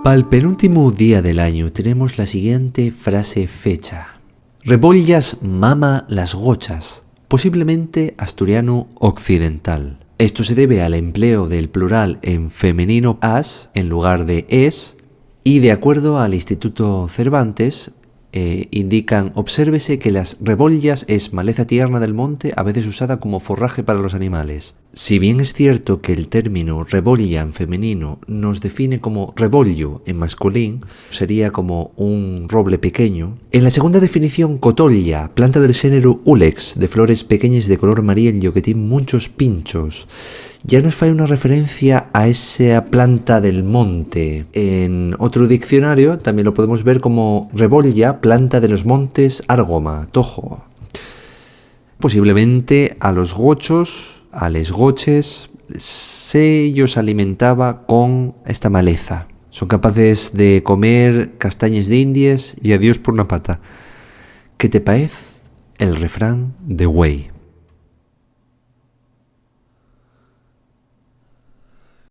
Para el penúltimo día del año tenemos la siguiente frase fecha. Rebollas mama las gochas, posiblemente asturiano occidental. Esto se debe al empleo del plural en femenino as en lugar de es, y de acuerdo al Instituto Cervantes, indican, obsérvese que las rebollas es maleza tierna del monte, a veces usada como forraje para los animales. Si bien es cierto que el término rebolla en femenino nos define como rebollo en masculín, sería como un roble pequeño, en la segunda definición cotolla, planta del género Ulex, de flores pequeñas de color amarillo que tienen muchos pinchos, ya nos falla una referencia a esa planta del monte. En otro diccionario también lo podemos ver como rebolla, planta de los montes, Argoma, Tojo. Posiblemente a los gochos, a les goches, se ellos alimentaba con esta maleza. Son capaces de comer castañas de indies y adiós por una pata. ¿Qué te parece el refrán de Güey?